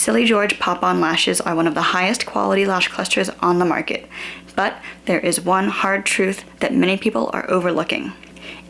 Silly George Pop-On Lashes are one of the highest quality lash clusters on the market, but there is one hard truth that many people are overlooking.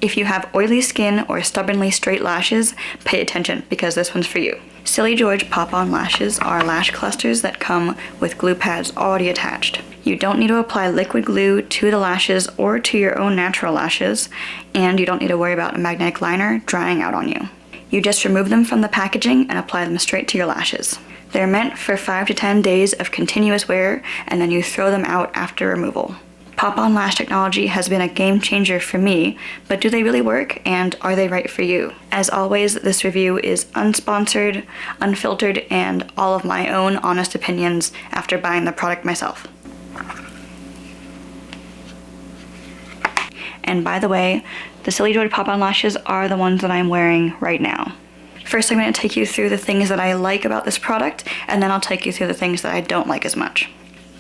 If you have oily skin or stubbornly straight lashes, pay attention because this one's for you. Silly George Pop-On Lashes are lash clusters that come with glue pads already attached. You don't need to apply liquid glue to the lashes or to your own natural lashes, and you don't need to worry about a magnetic liner drying out on you. You just remove them from the packaging and apply them straight to your lashes. They're meant for 5 to 10 days of continuous wear, and then you throw them out after removal. Pop-on lash technology has been a game changer for me, but do they really work, and are they right for you? As always, this review is unsponsored, unfiltered, and all of my own honest opinions after buying the product myself. And by the way, the Silly George Pop-On Lashes are the ones that I'm wearing right now. First, I'm going to take you through the things that I like about this product, and then I'll take you through the things that I don't like as much.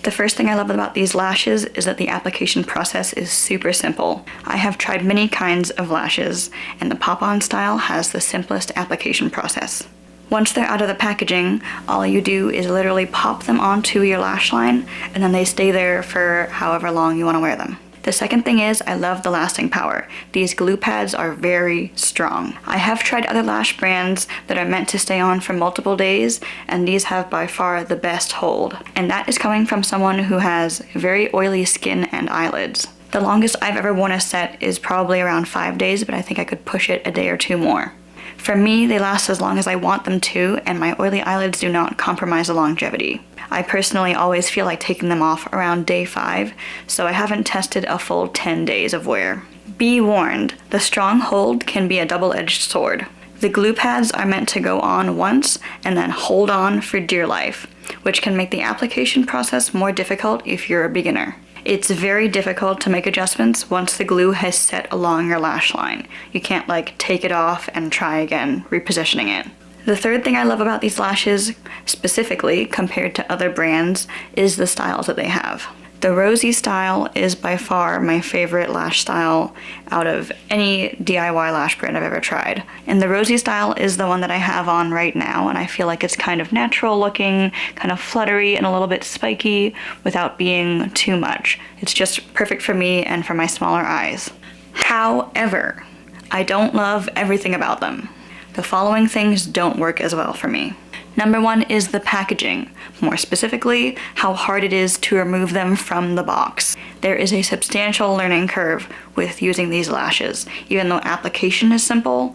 The first thing I love about these lashes is that the application process is super simple. I have tried many kinds of lashes, and the pop-on style has the simplest application process. Once they're out of the packaging, all you do is literally pop them onto your lash line, and then they stay there for however long you want to wear them. The second thing is I love the lasting power. These glue pads are very strong. I have tried other lash brands that are meant to stay on for multiple days, and these have by far the best hold. And that is coming from someone who has very oily skin and eyelids. The longest I've ever worn a set is probably around 5 days, but I think I could push it a day or two more. For me, they last as long as I want them to, and my oily eyelids do not compromise the longevity. I personally always feel like taking them off around day 5, so I haven't tested a full 10 days of wear. Be warned, the strong hold can be a double-edged sword. The glue pads are meant to go on once and then hold on for dear life, which can make the application process more difficult if you're a beginner. It's very difficult to make adjustments once the glue has set along your lash line. You can't take it off and try again, repositioning it. The third thing I love about these lashes, specifically compared to other brands, is the styles that they have. The rosy style is by far my favorite lash style out of any DIY lash brand I've ever tried. And the rosy style is the one that I have on right now, and I feel like it's kind of natural looking, kind of fluttery and a little bit spiky without being too much. It's just perfect for me and for my smaller eyes. However, I don't love everything about them. The following things don't work as well for me. Number 1 is the packaging, more specifically, how hard it is to remove them from the box. There is a substantial learning curve with using these lashes. Even though application is simple,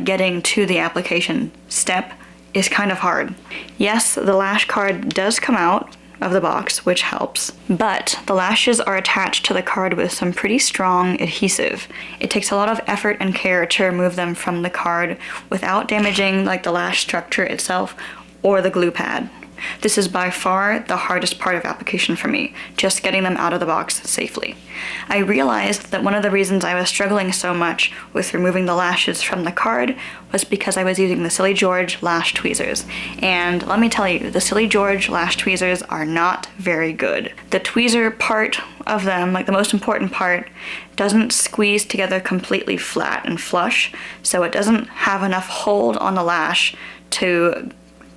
getting to the application step is kind of hard. Yes, the lash card does come out of the box, which helps, but the lashes are attached to the card with some pretty strong adhesive. It takes a lot of effort and care to remove them from the card without damaging the lash structure itself or the glue pad. This is by far the hardest part of application for me, just getting them out of the box safely. I realized that one of the reasons I was struggling so much with removing the lashes from the card was because I was using the Silly George lash tweezers. And let me tell you, the Silly George lash tweezers are not very good. The tweezer part of them, the most important part, doesn't squeeze together completely flat and flush, so it doesn't have enough hold on the lash to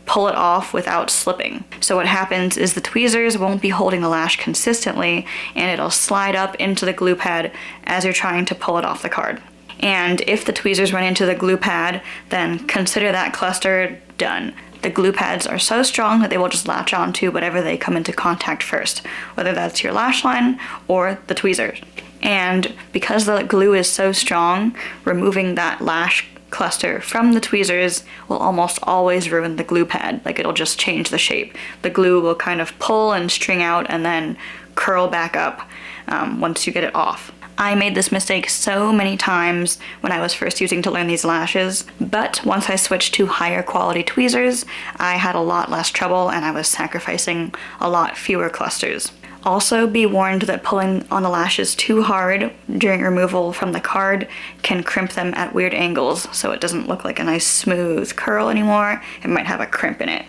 pull it off without slipping. So what happens is the tweezers won't be holding the lash consistently, and it'll slide up into the glue pad as you're trying to pull it off the card. And if the tweezers run into the glue pad, then consider that cluster done. The glue pads are so strong that they will just latch onto whatever they come into contact first, whether that's your lash line or the tweezers. And because the glue is so strong, removing that lash cluster from the tweezers will almost always ruin the glue pad. It'll just change the shape. The glue will kind of pull and string out and then curl back up once you get it off. I made this mistake so many times when I was first using to learn these lashes, but once I switched to higher quality tweezers, I had a lot less trouble and I was sacrificing a lot fewer clusters. Also, be warned that pulling on the lashes too hard during removal from the card can crimp them at weird angles, so it doesn't look like a nice smooth curl anymore. It might have a crimp in it.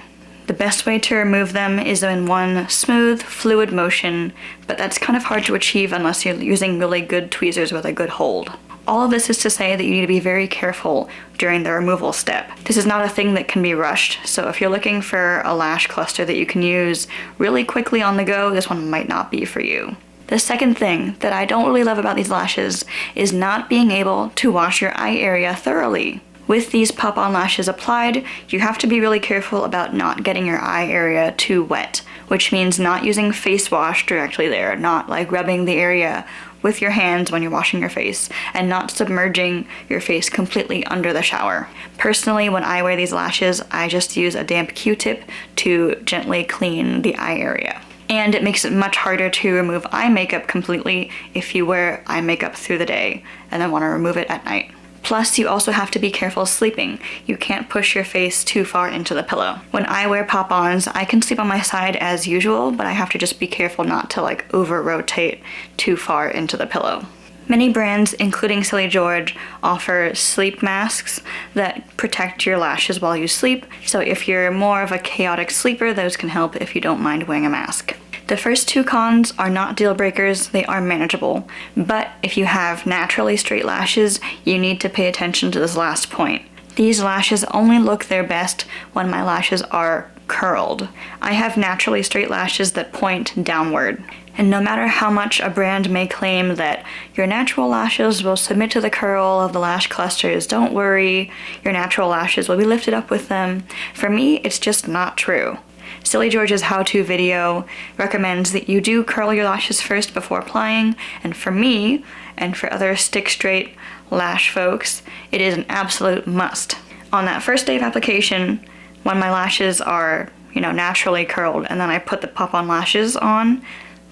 The best way to remove them is in one smooth, fluid motion, but that's kind of hard to achieve unless you're using really good tweezers with a good hold. All of this is to say that you need to be very careful during the removal step. This is not a thing that can be rushed, so if you're looking for a lash cluster that you can use really quickly on the go, this one might not be for you. The second thing that I don't really love about these lashes is not being able to wash your eye area thoroughly. With these pop-on lashes applied, you have to be really careful about not getting your eye area too wet, which means not using face wash directly there, not like rubbing the area with your hands when you're washing your face, and not submerging your face completely under the shower. Personally, when I wear these lashes, I just use a damp Q-tip to gently clean the eye area. And it makes it much harder to remove eye makeup completely if you wear eye makeup through the day and then want to remove it at night. Plus, you also have to be careful sleeping. You can't push your face too far into the pillow. When I wear pop-ons, I can sleep on my side as usual, but I have to just be careful not to like over-rotate too far into the pillow. Many brands, including Silly George, offer sleep masks that protect your lashes while you sleep, so if you're more of a chaotic sleeper, those can help if you don't mind wearing a mask. The first two cons are not deal breakers, they are manageable, but if you have naturally straight lashes, you need to pay attention to this last point. These lashes only look their best when my lashes are curled. I have naturally straight lashes that point downward. And no matter how much a brand may claim that your natural lashes will submit to the curl of the lash clusters, don't worry, your natural lashes will be lifted up with them, for me, it's just not true. Silly George's how-to video recommends that you do curl your lashes first before applying, and for me, and for other stick-straight lash folks, it is an absolute must. On that first day of application, when my lashes are, naturally curled, and then I put the pop-on lashes on,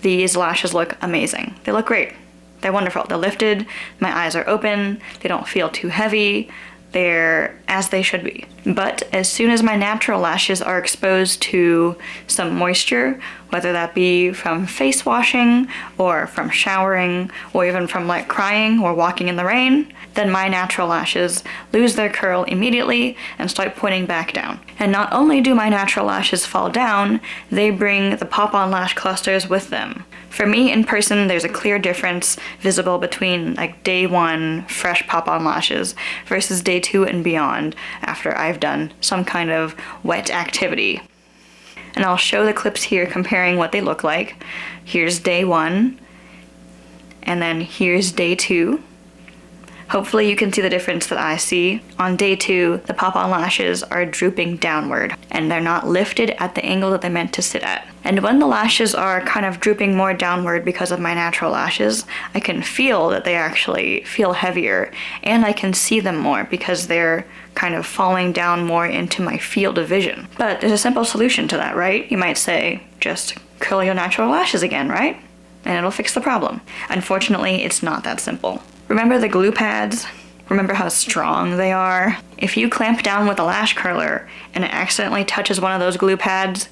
these lashes look amazing. They look great. They're wonderful. They're lifted, my eyes are open, they don't feel too heavy, they're as they should be. But as soon as my natural lashes are exposed to some moisture, whether that be from face washing or from showering or even from like crying or walking in the rain, then my natural lashes lose their curl immediately and start pointing back down. And not only do my natural lashes fall down, they bring the pop-on lash clusters with them. For me, in person, there's a clear difference visible between like day 1 fresh pop-on lashes versus day 2 and beyond after I've done some kind of wet activity. And I'll show the clips here comparing what they look like. Here's day 1, and then here's day 2. Hopefully you can see the difference that I see. On day 2, the pop-on lashes are drooping downward, and they're not lifted at the angle that they're meant to sit at. And when the lashes are kind of drooping more downward because of my natural lashes, I can feel that they actually feel heavier, and I can see them more because they're kind of falling down more into my field of vision. But there's a simple solution to that, right? You might say, just curl your natural lashes again, right? And it'll fix the problem. Unfortunately, it's not that simple. Remember the glue pads? Remember how strong they are? If you clamp down with a lash curler and it accidentally touches one of those glue pads,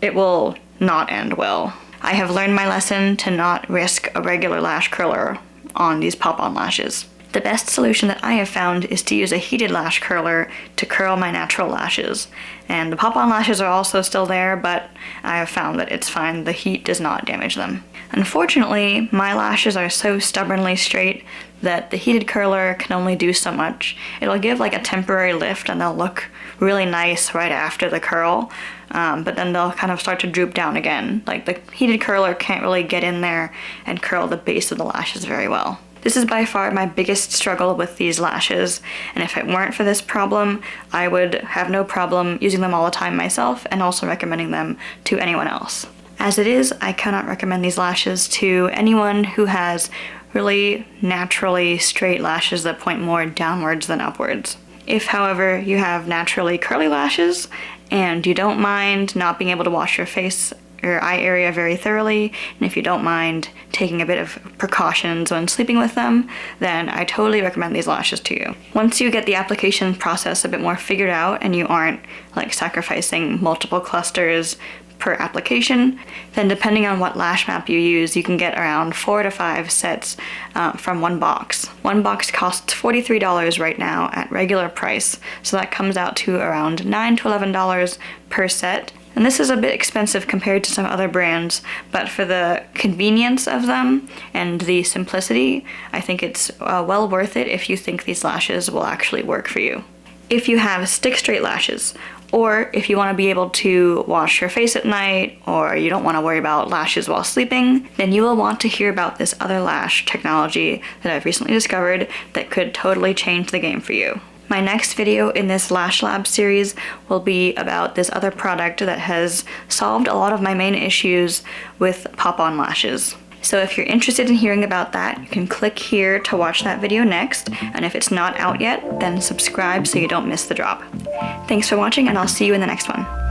it will not end well. I have learned my lesson to not risk a regular lash curler on these pop-on lashes. The best solution that I have found is to use a heated lash curler to curl my natural lashes. And the pop-on lashes are also still there, but I have found that it's fine. The heat does not damage them. Unfortunately, my lashes are so stubbornly straight that the heated curler can only do so much. It'll give like a temporary lift and they'll look really nice right after the curl, but then they'll kind of start to droop down again. Like the heated curler can't really get in there and curl the base of the lashes very well. This is by far my biggest struggle with these lashes, and if it weren't for this problem, I would have no problem using them all the time myself and also recommending them to anyone else. As it is, I cannot recommend these lashes to anyone who has really naturally straight lashes that point more downwards than upwards. If, however, you have naturally curly lashes and you don't mind not being able to wash your face or eye area very thoroughly, and if you don't mind taking a bit of precautions when sleeping with them, then I totally recommend these lashes to you. Once you get the application process a bit more figured out and you aren't like sacrificing multiple clusters per application, then depending on what lash map you use, you can get around 4 to 5 sets from one box. One box costs $43 right now at regular price, so that comes out to around $9 to $11 per set. And this is a bit expensive compared to some other brands, but for the convenience of them and the simplicity, I think it's well worth it if you think these lashes will actually work for you. If you have stick straight lashes, or if you want to be able to wash your face at night, or you don't want to worry about lashes while sleeping, then you will want to hear about this other lash technology that I've recently discovered that could totally change the game for you. My next video in this Lash Lab series will be about this other product that has solved a lot of my main issues with pop-on lashes. So if you're interested in hearing about that, you can click here to watch that video next, and if it's not out yet, then subscribe so you don't miss the drop. Thanks for watching, and I'll see you in the next one.